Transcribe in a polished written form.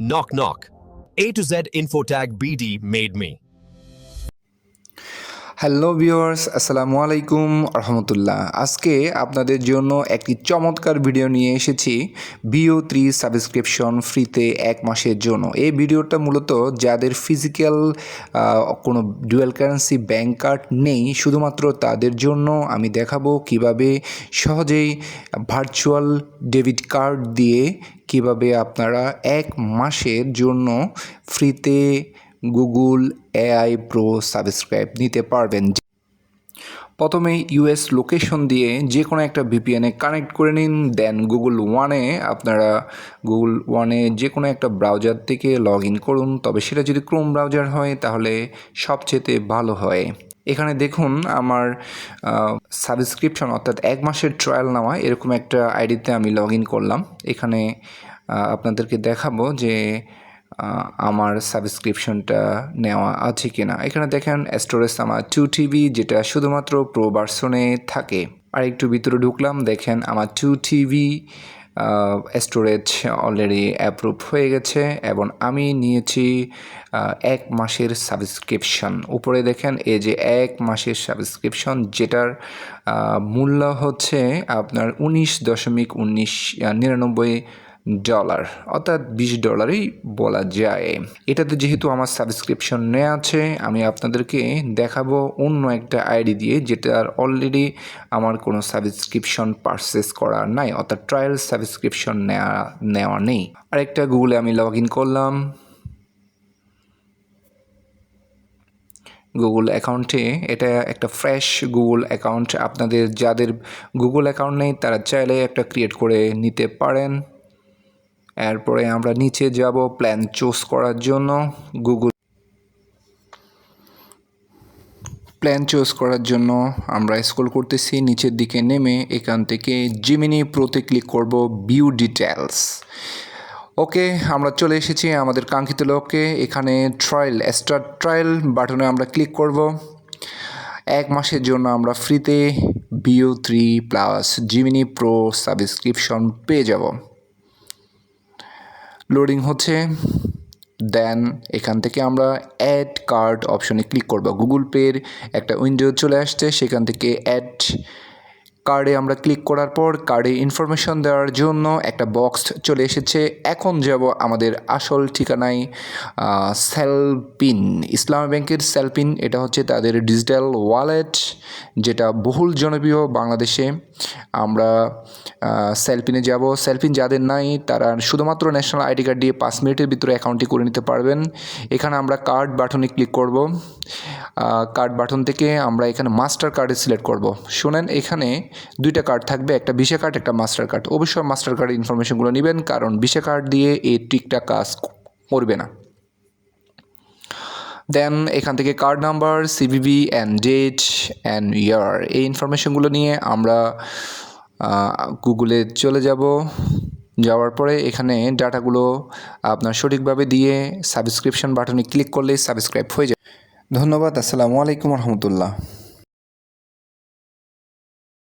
Knock knock. A to Z Infotag BD made me. Hello viewers, আসসালামু আলাইকুম রহমতুল্লাহ। আজকে আপনাদের জন্য একটি চমৎকার ভিডিও নিয়ে এসেছি BO3 সাবস্ক্রিপশন ফ্রিতে 1 মাসের জন্য। এই ভিডিওটা মূলত যাদের ফিজিক্যাল কোনো ডুয়াল কারেন্সি ব্যাংক কার্ড নেই, শুধুমাত্র তাদের জন্য আমি দেখাবো কিভাবে সহজেই ভার্চুয়াল ডেবিট কার্ড দিয়ে কিভাবে আপনারা 1 মাসের জন্য ফ্রিতে গুগল AI প্রো সাবস্ক্রাইব নিতে পারবেন। প্রথমে US লোকেশন দিয়ে যে কোনো একটা VPN-এ কানেক্ট করে নিন, দেন গুগল ওয়ানে আপনারা গুগল ওয়ানে যে কোনো একটা ব্রাউজার থেকে লগ ইন করুন। তবে সেটা যদি ক্রোম ব্রাউজার হয় তাহলে সবচেয়ে ভালো হয়। এখানে দেখুন আমার সাবস্ক্রিপশন অর্থাৎ 1 মাসের ট্রায়াল নেওয়া এরকম একটা আইডিতে আমি লগ ইন করলাম। এখানে আপনাদেরকে দেখাবো যে আমার সাবস্ক্রিপশনটা নেওয়া আছে কিনা। এখানে দেখেন স্টোরেজ আমার 2TB, যেটা শুধুমাত্র প্রো ভার্সনে থাকে। আর একটু ভিতরে ঢুকলাম, দেখেন আমার 2TB স্টোরেজ অলরেডি অ্যাপ্রুভ হয়ে গেছে এবং আমি নিয়েছি 1 মাসের সাবস্ক্রিপশন। উপরে দেখেন এই যে 1 মাসের সাবস্ক্রিপশন, যেটার মূল্য হচ্ছে আপনার $19.99 অর্থাৎ $20 বলা যায়। এটাতে যেহেতু আমার সাবস্ক্রিপশন নেওয়া আছে, আমি আপনাদেরকে দেখাবো অন্য একটা আইডি দিয়ে, যেটার অলরেডি আমার কোনো সাবস্ক্রিপশন পারচেস করা নাই, অর্থাৎ ট্রায়াল সাবস্ক্রিপশন নেওয়া নেই। আরেকটা গুগলে আমি লগ ইন করলাম। গুগল অ্যাকাউন্টে এটা একটা ফ্রেশ গুগল অ্যাকাউন্ট। আপনাদের যাদের গুগল অ্যাকাউন্ট নেই তারা চাইলে একটা ক্রিয়েট করে নিতে পারেন। এরপরে আমরা নিচে যাব প্ল্যান চুজ করার জন্য। প্ল্যান চুজ করার জন্য আমরা স্ক্রল করতেছি নিচের দিকে নেমে এখান থেকে জিমিনি প্রোতে ক্লিক করব, ভিউ ডিটেলস। ওকে, আমরা চলে এসেছি আমাদের কাঙ্ক্ষিত লক্ষ্যে। এখানে স্টার্ট ট্রায়াল বাটনে আমরা ক্লিক করব। 1 মাসের জন্য আমরা ফ্রিতে BO3 plus Gemini pro subscription পেয়ে যাব। লোডিং হচ্ছে, দেন এখান থেকে আমরা অ্যাড কার্ড অপশনে ক্লিক করব। গুগল পের একটা উইন্ডো চলে আসছে, সেখান থেকে অ্যাড কার্ডে আমরা ক্লিক করার পর কার্ডে ইনফরমেশন দেওয়ার জন্য একটা বক্স চলে এসেছে। এখন যাব আমাদের আসল ঠিকানায়, সেলপিন, ইসলামী ব্যাংকের সেলপিন। এটা হচ্ছে তাদের ডিজিটাল ওয়ালেট, যেটা বহুল জনপ্রিয় বাংলাদেশে। আমরা সেলপিনে যাব। সেলপিন যাদের নাই তারা শুধুমাত্র ন্যাশনাল আইডি কার্ড দিয়ে 5 মিনিটের ভিতরে অ্যাকাউন্টটি করে নিতে পারবেন। এখানে আমরা কার্ড বাটনে ক্লিক করব। কার্ড বাটন থেকে আমরা এখানে মাস্টার কার্ডে সিলেক্ট করব। শুনেন, এখানে 2টা কার্ড থাকবে, একটা ভিসা কার্ড, একটা মাস্টার কার্ড। অবশ্যই মাস্টার কার্ডের ইনফরমেশনগুলো নেবেন, কারণ ভিসা কার্ড দিয়ে এই ট্রিকটা কাজ করবে না। দেন এখান থেকে card number, CVV and date and year, এই ইনফরমেশনগুলো নিয়ে আমরা গুগলে চলে যাব। যাওয়ার পরে এখানে ডাটাগুলো আপনার সঠিকভাবে দিয়ে সাবস্ক্রিপশন বাটনে ক্লিক করলে সাবস্ক্রাইব হয়ে যায়। ধন্যবাদ। আসসালামু আলাইকুম রহমতুল্লাহ।